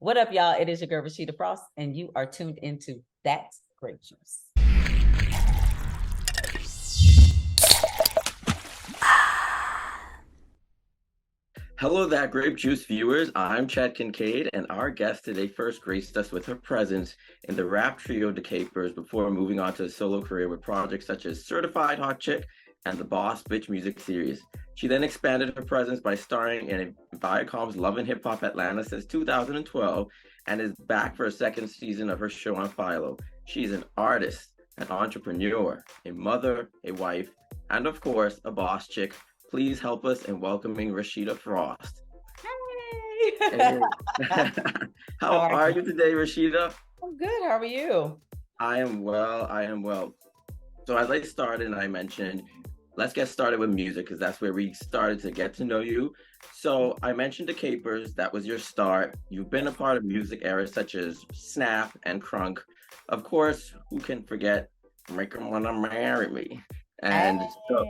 What up, y'all? It is your girl, Rasheeda Frost, and you are tuned into That's Grape Juice. Hello, that Grape Juice viewers. I'm Chet Kincaid, and our guest today first graced us with her presence in the rap trio The Capers before moving on to a solo career with projects such as Certified Hot Chick and the Boss Bitch music series. She then expanded her presence by starring in Viacom's Love and Hip Hop Atlanta since 2012 and is back for a second season of her show on Philo. She's an artist, an entrepreneur, a mother, a wife, and of course, a boss chick. Please help us in welcoming Rasheeda Frost. Hey. How are you today, Rasheeda? I'm good. How are you? I am well. I am well. So as I started and I mentioned, let's get started with music because that's where we started to get to know you. So I mentioned the Capers. That was your start. You've been a part of music eras such as Snap and Crunk. Of course, who can forget Make 'Em Wanna Marry Me? And so,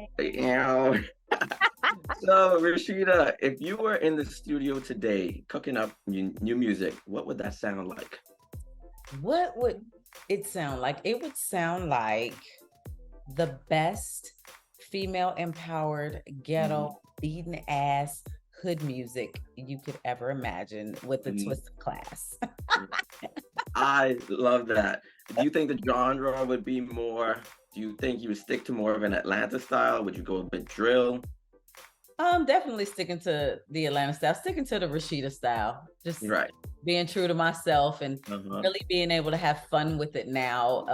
so Rashida, if you were in the studio today cooking up new music, what would that sound like? What would it sound like? It would sound like the best female empowered ghetto beaten ass hood music you could ever imagine with a twist of class. I love that. Do you think the genre would be more? Do you think you would stick to more of an Atlanta style? Would you go a bit drill? Definitely sticking to the Atlanta style, sticking to the Rashida style, just Right. being true to myself and Uh-huh. really being able to have fun with it now.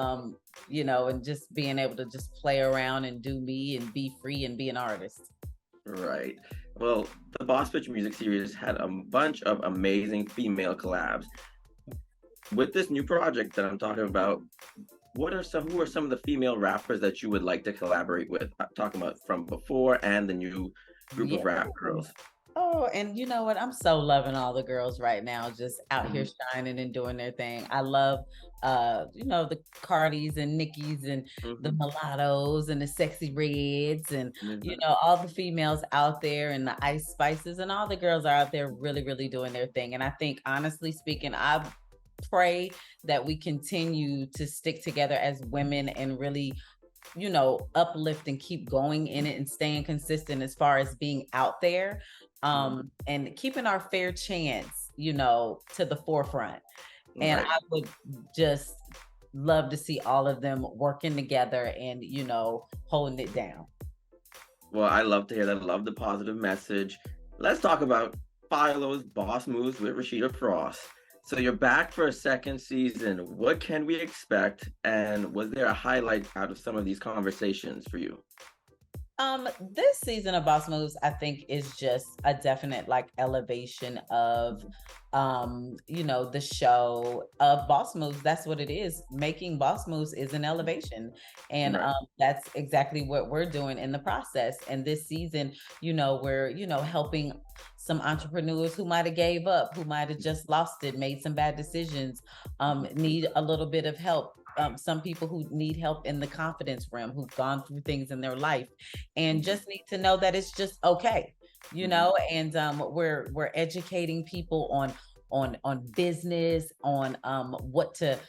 And just being able to just play around and do me and be free and be an artist. Right. Well, the Boss Bitch music series had a bunch of amazing female collabs. With this new project that I'm talking about, who are some of the female rappers that you would like to collaborate with? I'm talking about from before and the new group of rap girls. Oh, and you know what? I'm so loving all the girls right now, just out here shining and doing their thing. I love the Cardis and Nickies and the mulattoes and the sexy reds and all the females out there and the Ice Spices and all the girls are out there really, really doing their thing. And I think honestly speaking, I pray that we continue to stick together as women and really uplift and keep going in it and staying consistent as far as being out there and keeping our fair chance to the forefront. And I would just love to see all of them working together and holding it down. Well, I love to hear that. I love the positive message. Let's talk about Philo's Boss Moves with Rasheeda Frost. So you're back for a second season. What can we expect? And was there a highlight out of some of these conversations for you? This season of Boss Moves, I think, is just a definite elevation of the show of Boss Moves. That's what it is. Making Boss Moves is an elevation. And that's exactly what we're doing in the process. And this season, we're, helping some entrepreneurs who might have gave up, who might have just lost it, made some bad decisions, need a little bit of help. Some people who need help in the confidence realm, who've gone through things in their life and just need to know that it's just okay, and we're educating people on business, on what to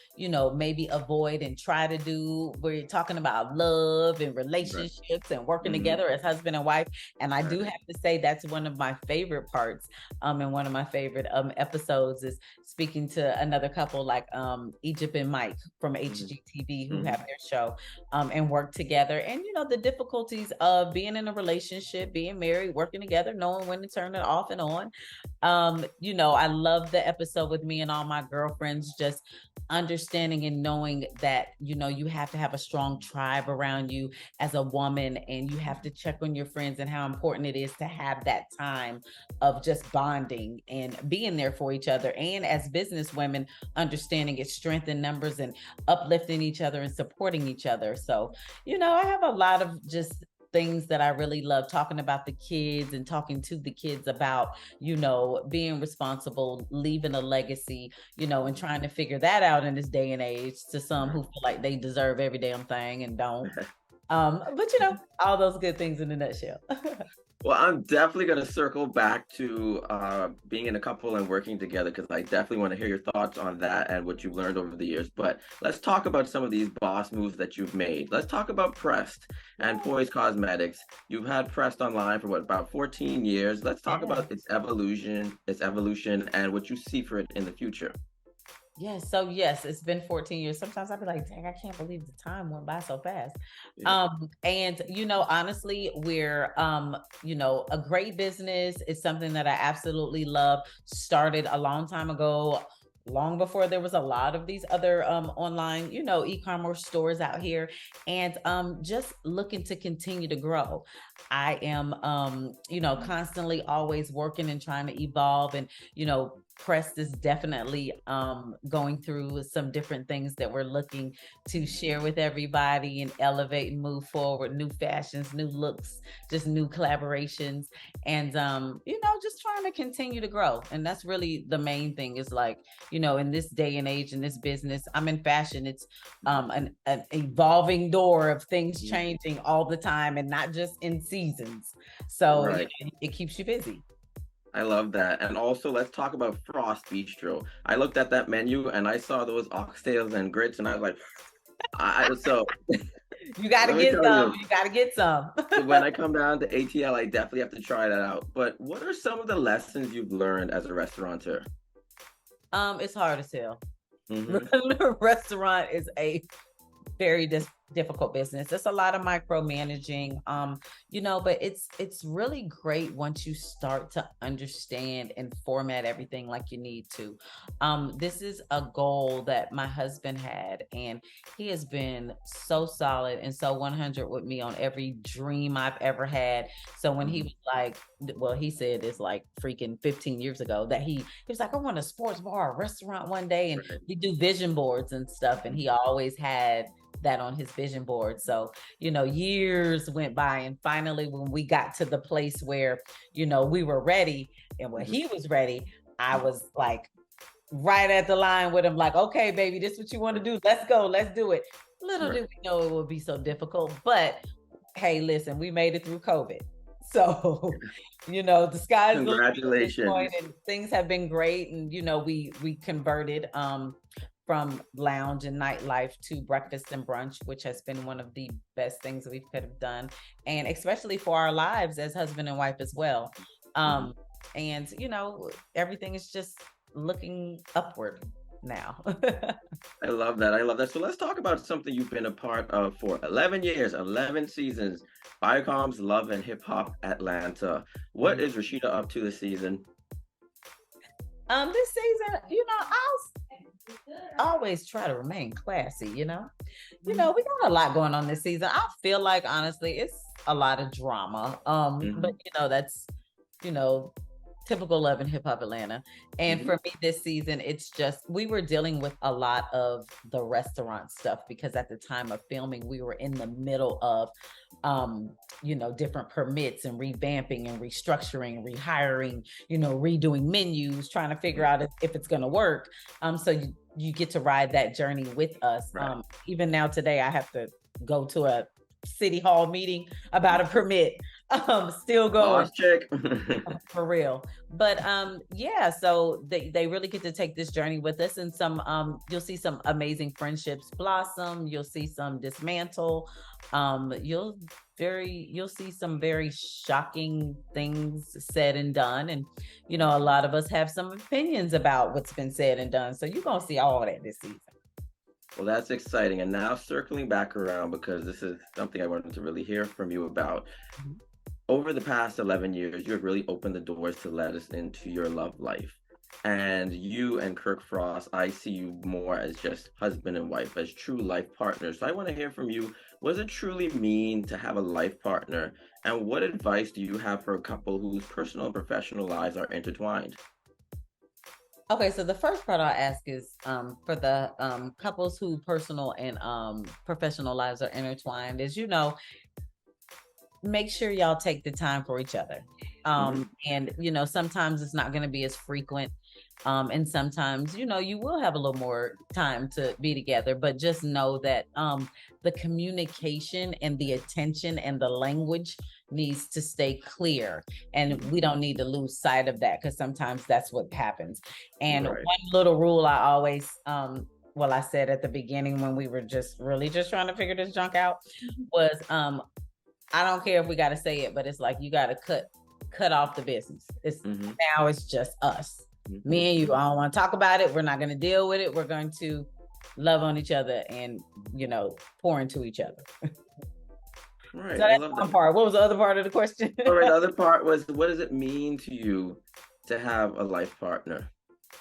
maybe avoid and try to do. We're talking about love and relationships and working together as husband and wife. And I do have to say that's one of my favorite parts. And one of my favorite episodes is speaking to another couple like Egypt and Mike from HGTV who have their show and work together. And the difficulties of being in a relationship, being married, working together, knowing when to turn it off and on. I love the episode with me and all my girlfriends, just understanding and knowing that, you have to have a strong tribe around you as a woman, and you have to check on your friends and how important it is to have that time of just bonding and being there for each other. And as business women, understanding its strength in numbers and uplifting each other and supporting each other. So, I have a lot of just things that I really love talking about the kids and talking to the kids about, being responsible, leaving a legacy, and trying to figure that out in this day and age to some who feel like they deserve every damn thing and don't. But all those good things in a nutshell. Well, I'm definitely going to circle back to being in a couple and working together because I definitely want to hear your thoughts on that and what you've learned over the years. But let's talk about some of these boss moves that you've made. Let's talk about Pressed and Poise Cosmetics. You've had Pressed online for what, about 14 years. Let's talk Yeah. about its evolution, and what you see for it in the future. Yes. So yes, it's been 14 years. Sometimes I'll be like, dang, I can't believe the time went by so fast. Yeah. And honestly, we're a great business. It's something that I absolutely love. Started a long time ago, long before there was a lot of these other online, e-commerce stores out here. And just looking to continue to grow. I am constantly always working and trying to evolve and Press is definitely going through some different things that we're looking to share with everybody and elevate and move forward, new fashions, new looks, just new collaborations, and just trying to continue to grow. And that's really the main thing is like, in this day and age, in this business, I'm in fashion. It's an evolving door of things changing all the time and not just in seasons. So Right. it keeps you busy. I love that. And also, let's talk about Frost Bistro. I looked at that menu and I saw those oxtails and grits, and I was like, so You got to let me get tell some. you, You got to get some. when I come down to ATL, I definitely have to try that out. But what are some of the lessons you've learned as a restaurateur? It's hard to tell. Hmm. The restaurant is a very difficult business. It's a lot of micromanaging, but it's really great once you start to understand and format everything like you need to. This is a goal that my husband had, and he has been so solid and so 100 with me on every dream I've ever had. So when he was like, well, he said it's like freaking 15 years ago that he was like, I want a sports bar, a restaurant one day, and Right. we do vision boards and stuff, and he always had that on his vision board. So, years went by, and finally when we got to the place where, we were ready and when Mhm. he was ready, I was like right at the line with him, like, okay, baby, this is what you want to do. Let's go, let's do it. Little Right. did we know it would be so difficult, but hey, listen, we made it through COVID. So, the sky's the limit at this point, Congratulations. and things have been great. And we converted from lounge and nightlife to breakfast and brunch, which has been one of the best things we could have done, and especially for our lives as husband and wife as well. Mhm. Um, and everything is just looking upward now. I love that. I love that. So let's talk about something you've been a part of for 11 years, 11 seasons. Viacom's Love and Hip Hop Atlanta. What is Rashida up to this season? This season, I'll always try to remain classy. We got a lot going on this season. I feel like honestly, it's a lot of drama. But Hmm. that's you know typical Love and Hip Hop Atlanta. And Hmm. for me this season, it's just we were dealing with a lot of the restaurant stuff because at the time of filming, we were in the middle of different permits and revamping and restructuring, rehiring, redoing menus, trying to figure out if it's gonna work. So you get to ride that journey with us. Right. Even now today, I have to go to a city hall meeting about a permit. Still going Boss chick. for real. But yeah, so they really get to take this journey with us, and some you'll see some amazing friendships blossom, you'll see some dismantle, you'll see some very shocking things said and done. And a lot of us have some opinions about what's been said and done, so you're gonna see all that this season. Well, that's exciting. And now circling back around, because this is something I wanted to really hear from you about. Mhm. Over the past 11 years, you have really opened the doors to let us into your love life. And you and Kirk Frost, I see you more as just husband and wife, as true life partners. So I want to hear from you. What does it truly mean to have a life partner? And what advice do you have for a couple whose personal and professional lives are intertwined? Okay, so the first part I'll ask is for the couples who personal and professional lives are intertwined, is make sure y'all take the time for each other. Hmm. And sometimes it's not going to be as frequent. And sometimes, you will have a little more time to be together, but just know that the communication and the attention and the language needs to stay clear, and we don't need to lose sight of that, because sometimes that's what happens. And Right. one little rule I always well, I said at the beginning when we were just really just trying to figure this junk out was I don't care if we got to say it, but it's like you got to cut off the business. It's now it's just us, me and you. I don't want to talk about it. We're not going to deal with it. We're going to love on each other and, you know, pour into each other. Right. So that's one part. What was the other part of the question? All right. The other part was, what does it mean to you to have a life partner?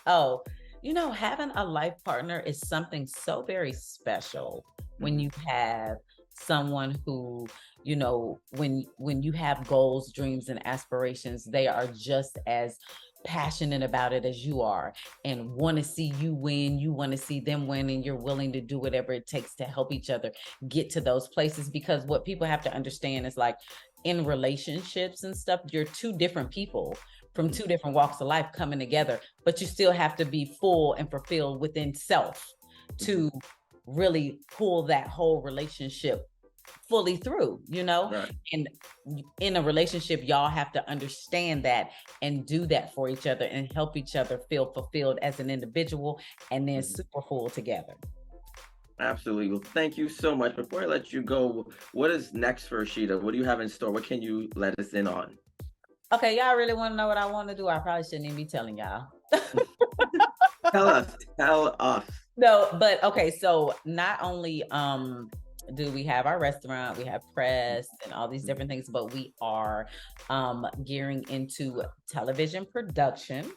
Oh, you know, having a life partner is something so very special when you have someone who, you know, when you have goals, dreams, and aspirations, they are just as passionate about it as you are and want to see you win. You want to see them win, and you're willing to do whatever it takes to help each other get to those places. Because what people have to understand is, like, in relationships and stuff, you're two different people from two different walks of life coming together, but you still have to be full and fulfilled within self to really pull that whole relationship fully through, you know? Right. And in a relationship, y'all have to understand that and do that for each other and help each other feel fulfilled as an individual, and then super full together. Absolutely. Well, thank you so much. Before I let you go, what is next for Rashida? What do you have in store? What can you let us in on? Okay, y'all really want to know what I want to do? I probably shouldn't even be telling y'all. Tell us. No, but okay, so not only do we have our restaurant, we have press and all these different things, but we are gearing into television production.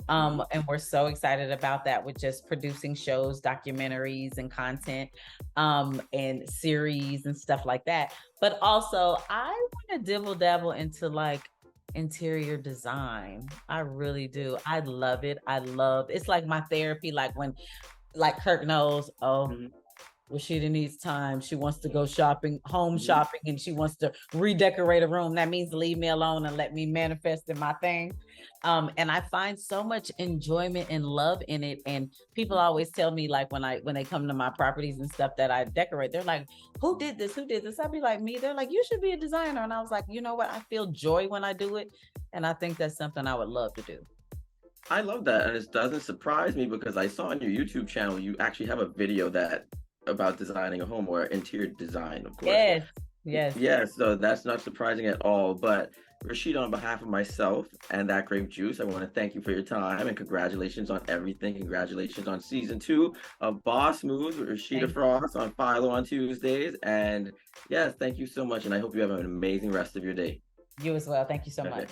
And we're so excited about that, with just producing shows, documentaries, and content, and series and stuff like that. But also, I want to dabble into like interior design. I really do. I love it. It's like my therapy. Like when, like Kirk knows, Rashida needs time. She wants to go shopping, home shopping, and she wants to redecorate a room. That means leave me alone and let me manifest in my thing. And I find so much enjoyment and love in it. And people always tell me, like, when they come to my properties and stuff that I decorate, they're like, who did this? I'd be like, me. They're like, you should be a designer. And I was like, you know what? I feel joy when I do it. And I think that's something I would love to do. I love that. And it doesn't surprise me, because I saw on your YouTube channel, you actually have a video about designing a home, or interior design, of course. Yes. So that's not surprising at all. But Rashida, on behalf of myself and that Grape Juice, I want to thank you for your time, and congratulations on everything. Congratulations on season 2 of Boss Moves with Rasheeda Frost on Philo on Tuesdays. And yes, thank you so much. And I hope you have an amazing rest of your day. You as well. Thank you so much.